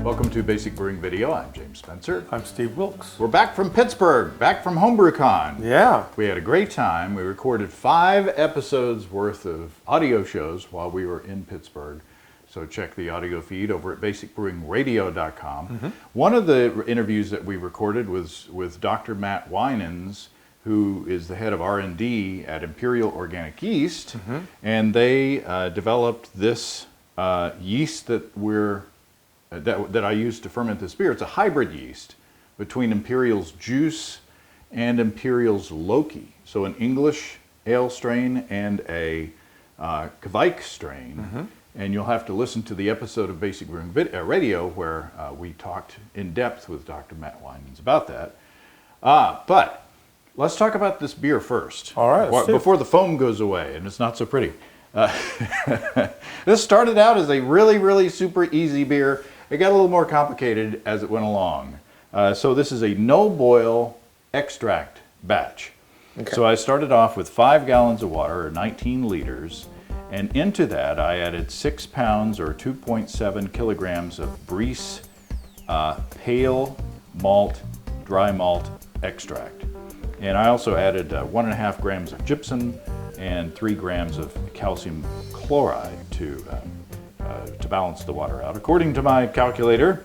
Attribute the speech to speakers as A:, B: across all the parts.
A: Welcome to Basic Brewing Video. I'm James Spencer.
B: I'm Steve Wilkes.
A: We're back from Pittsburgh, back from HomebrewCon.
B: Yeah.
A: We had a great time. We recorded 5 episodes worth of audio shows while we were in Pittsburgh. So check the audio feed over at basicbrewingradio.com. Mm-hmm. One of the interviews that we recorded was with Dr. Matt Winans, who is the head of R&D at Imperial Organic Yeast. Mm-hmm. And they developed this yeast that that I use to ferment this beer. It's a hybrid yeast between Imperial's Juice and Imperial's Loki. So an English ale strain and a Kvike strain. Mm-hmm. And you'll have to listen to the episode of Basic Brewing Radio where we talked in depth with Dr. Matt Winans about that. But let's talk about this beer first.
B: All right.
A: Before the foam goes away and it's not so pretty. This started out as a really super easy beer. It got a little more complicated as it went along. So this is a no-boil extract batch. Okay. So I started off with 5 gallons of water, or 19 liters, and into that I added 6 pounds or 2.7 kilograms of Briess pale malt, dry malt extract. And I also added 1.5 grams of gypsum and 3 grams of calcium chloride to balance the water out. According to my calculator,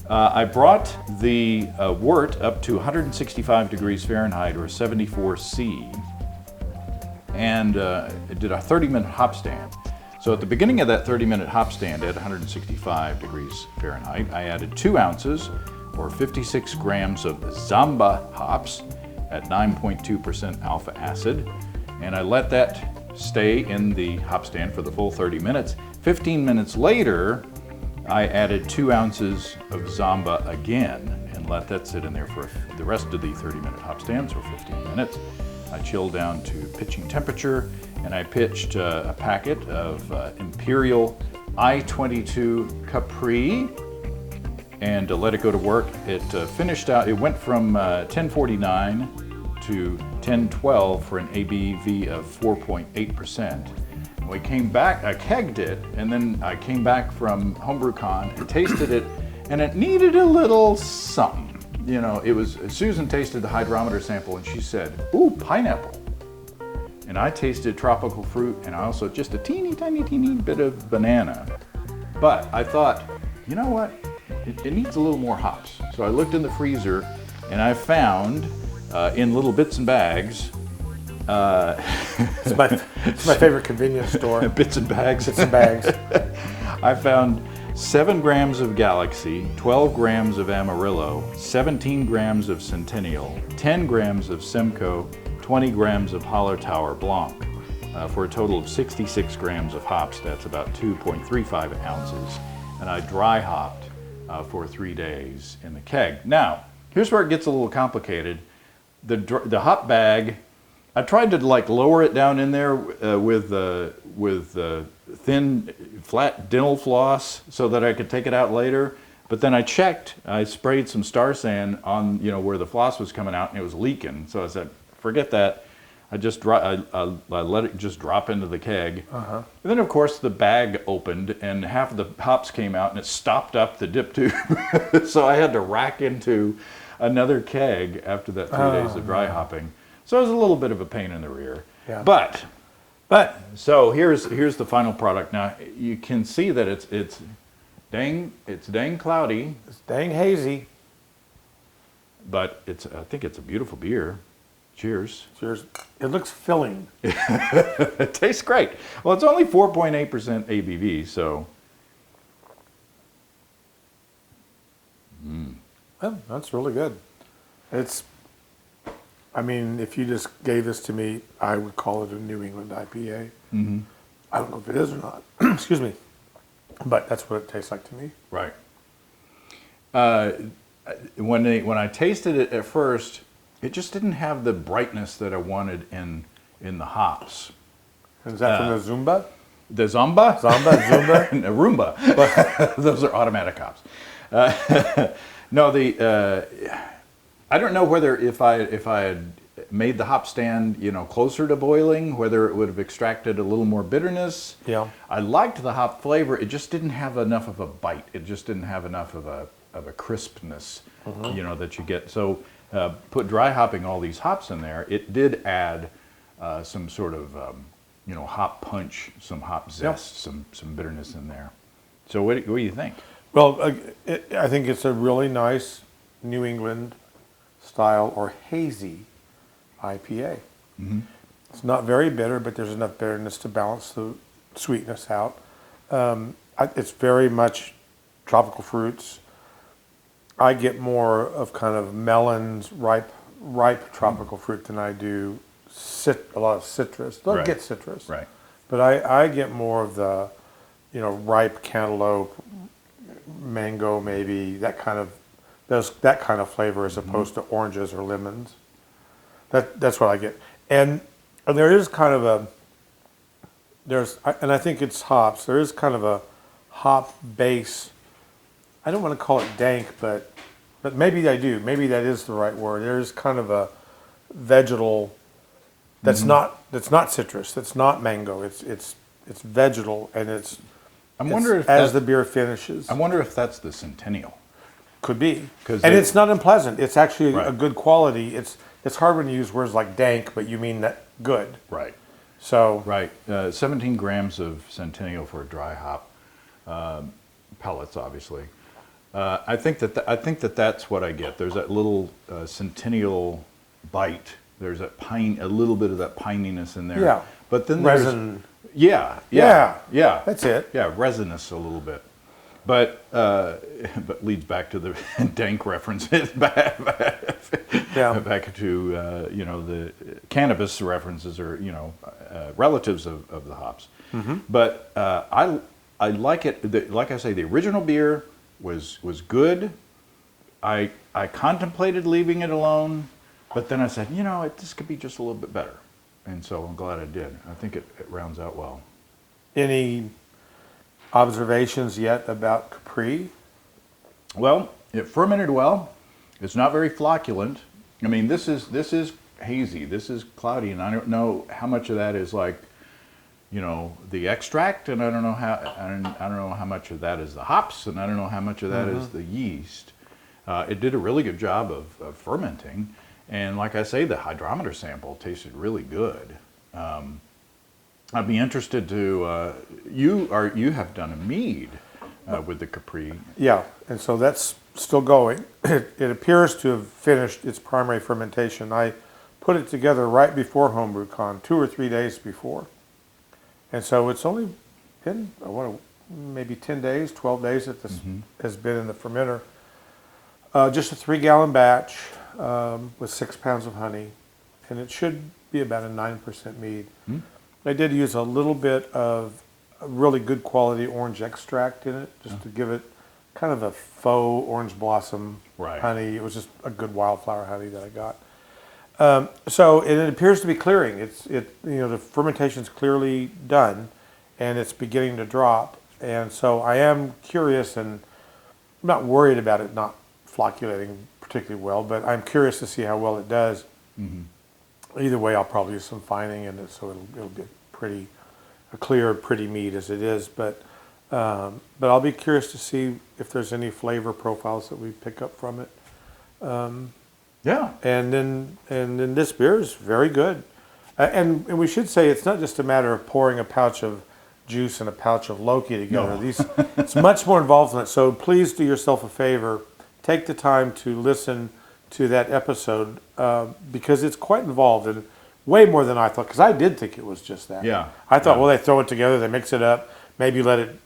A: I brought the wort up to 165 degrees Fahrenheit or 74 C, and did a 30-minute hop stand. So at the beginning of that 30-minute hop stand at 165 degrees Fahrenheit, I added 2 ounces or 56 grams of Zamba hops at 9.2% alpha acid, and I let that stay in the hop stand for the full 30 minutes. 15 minutes later, I added 2 ounces of Zamba again and let that sit in there for the rest of the 30-minute hop stand, so 15 minutes. I chilled down to pitching temperature, and I pitched a packet of Imperial I-22 Capri and let it go to work. It finished out, it went from 1049 to 1012 for an ABV of 4.8%. We came back, I kegged it, and then I came back from HomebrewCon and tasted it, and it needed a little something. You know, it was, Susan tasted the hydrometer sample and she said, ooh, pineapple. And I tasted tropical fruit and I also just a teeny tiny bit of banana. But I thought, you know what? It needs a little more hops. So I looked in the freezer and I found in little bits and bags.
B: It's my favorite convenience store.
A: Bits and bags.
B: Bits and bags.
A: I found 7 grams of Galaxy, 12 grams of Amarillo, 17 grams of Centennial, 10 grams of Simcoe, 20 grams of Hallertauer Blanc, for a total of 66 grams of hops. That's about 2.35 ounces. And I dry hopped for 3 days in the keg. Now, here's where it gets a little complicated. The hop bag, I tried to like lower it down in there with thin, flat dental floss so that I could take it out later. But then I sprayed some Star San on where the floss was coming out and it was leaking. So I said, forget that. I let it just drop into the keg. Uh-huh. And then of course the bag opened and half of the hops came out and it stopped up the dip tube. So I had to rack into another keg after that 3 days of dry hopping. So it was a little bit of a pain in the rear. Yeah. But so here's the final product. Now you can see that it's dang cloudy.
B: It's dang hazy.
A: But I think it's a beautiful beer. Cheers.
B: Cheers. It looks filling.
A: It tastes great. Well, it's only 4.8% ABV, so.
B: Well, that's really good. If you just gave this to me, I would call it a New England IPA. Mm-hmm. I don't know if it is or not. Excuse me. But that's what it tastes like to me.
A: Right. When I tasted it at first, it just didn't have the brightness that I wanted in the hops.
B: Is that from the Zumba?
A: The Zamba?
B: Zumba?
A: And Roomba. Those are automatic hops. No, I don't know whether if I had made the hop stand, closer to boiling, whether it would have extracted a little more bitterness.
B: Yeah.
A: I liked the hop flavor. It just didn't have enough of a bite. It just didn't have enough of a crispness, that you get. So put dry hopping all these hops in there. It did add some sort of, hop punch, some hop zest, some bitterness in there. So what do you think?
B: Well, I think it's a really nice New England style or hazy IPA. It's not very bitter, but there's enough bitterness to balance the sweetness out. It's very much tropical fruits. I get more of kind of melons, ripe tropical fruit than I do a lot of citrus. Don't get citrus,
A: Right.
B: but I get more of the, ripe cantaloupe, mango, maybe that kind of flavor as opposed to oranges or lemons. That's what I get, and there is kind of and I think it's hops. There is kind of a hop base. I don't want to call it dank, but maybe I do. Maybe that is the right word. There's kind of a vegetal that's not citrus. That's not mango. It's vegetal, and it's.
A: I wonder if
B: as the beer finishes.
A: I wonder if that's the Centennial.
B: Could be, and
A: they-
B: it's not unpleasant. It's actually
A: Right.
B: a good quality. It's hard when you use words like dank, but you mean that good.
A: Right.
B: So
A: Right. 17 grams of Centennial for a dry hop, pellets, obviously. I think that's what I get. There's that little Centennial bite. There's that a little bit of that pininess in there.
B: Yeah.
A: But then
B: resin.
A: Yeah.
B: That's it.
A: Yeah, resinous a little bit. But leads back to the dank references, back to the cannabis references, or relatives of the hops. But I like it. Like I say, the original beer was good. I contemplated leaving it alone, but then I said, this could be just a little bit better, and so I'm glad I did. I think it rounds out well.
B: Any observations yet about Capri?
A: Well, it fermented well. It's not very flocculent. I mean, this is hazy. This is cloudy, and I don't know how much of that is like, the extract, and I don't know how much of that is the hops, and I don't know how much of that is the yeast. It did a really good job of fermenting, and like I say, the hydrometer sample tasted really good. I'd be interested to you have done a mead with the Capri.
B: Yeah, and so that's still going. It appears to have finished its primary fermentation. I put it together right before HomebrewCon, 2 or 3 days before. And so it's only been, maybe 10 days, 12 days that this has been in the fermenter. Just a 3-gallon batch with 6 pounds of honey, and it should be about a 9% mead. I did use a little bit of a really good quality orange extract in it, just to give it kind of a faux orange blossom honey. It was just a good wildflower honey that I got. So it appears to be clearing. The fermentation's clearly done, and it's beginning to drop. And so I am curious, and I'm not worried about it not flocculating particularly well, but I'm curious to see how well it does. Either way, I'll probably use some fining in it, so it'll get a clear, pretty mead as it is. But I'll be curious to see if there's any flavor profiles that we pick up from it.
A: Yeah.
B: And then this beer is very good. And we should say it's not just a matter of pouring a pouch of juice and a pouch of Loki together.
A: No.
B: It's much more involved than that. So please do yourself a favor. Take the time to listen to that episode because it's quite involved and way more than I thought. Because I did think it was just that.
A: Yeah.
B: I thought, well, they throw it together, they mix it up, maybe let it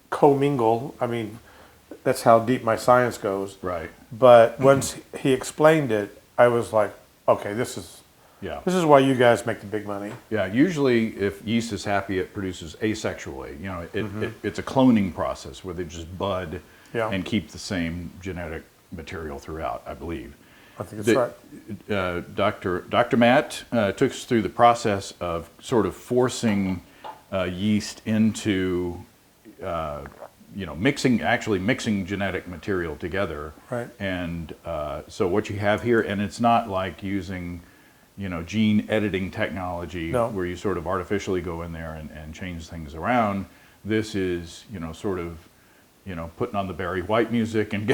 B: commingle. I mean, that's how deep my science goes.
A: Right.
B: But once he explained it, I was like, okay, this is why you guys make the big money.
A: Yeah. Usually, if yeast is happy, it produces asexually. It's a cloning process where they just bud and keep the same genetic material throughout, I believe.
B: I think that's right.
A: Dr. Matt took us through the process of sort of forcing yeast into, mixing genetic material together.
B: Right.
A: And so what you have here, and it's not like using, gene editing technology
B: No.
A: where you sort of artificially go in there and change things around. This is, sort of, putting on the Barry White music and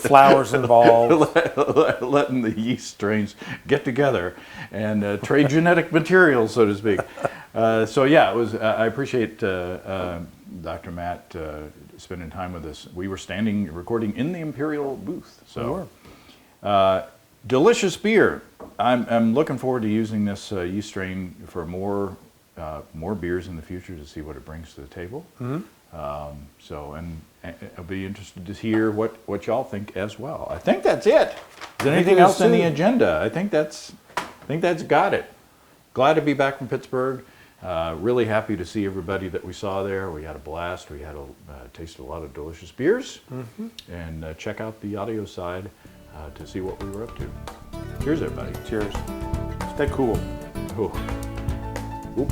B: Flowers involved.
A: letting the yeast strains get together and trade genetic materials, so to speak. So yeah, it was. I appreciate Dr. Matt spending time with us. We were recording in the Imperial booth. So delicious beer. I'm looking forward to using this yeast strain for more beers in the future to see what it brings to the table. Mm-hmm. And I'll be interested to hear what y'all think as well. I think that's it. Is there anything else on the agenda? I think that's got it. Glad to be back from Pittsburgh. Really happy to see everybody that we saw there. We had a blast. We had tasted a lot of delicious beers. Mm-hmm. And check out the audio side to see what we were up to. Cheers, everybody.
B: Cheers. Stay cool.
A: Oh. Oop.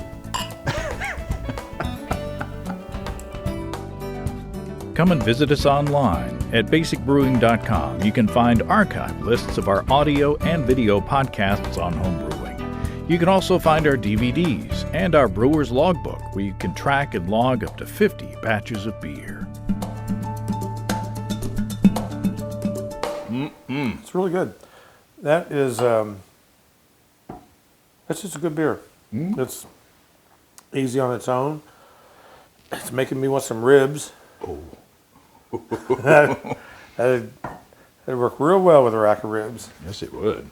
C: Come and visit us online at basicbrewing.com. You can find archive lists of our audio and video podcasts on homebrewing. You can also find our DVDs and our brewer's logbook, where you can track and log up to 50 batches of beer.
B: It's really good. That is, that's just a good beer. It's easy on its own. It's making me want some ribs.
A: Oh.
B: That'd work real well with a rack of ribs.
A: Yes, it would.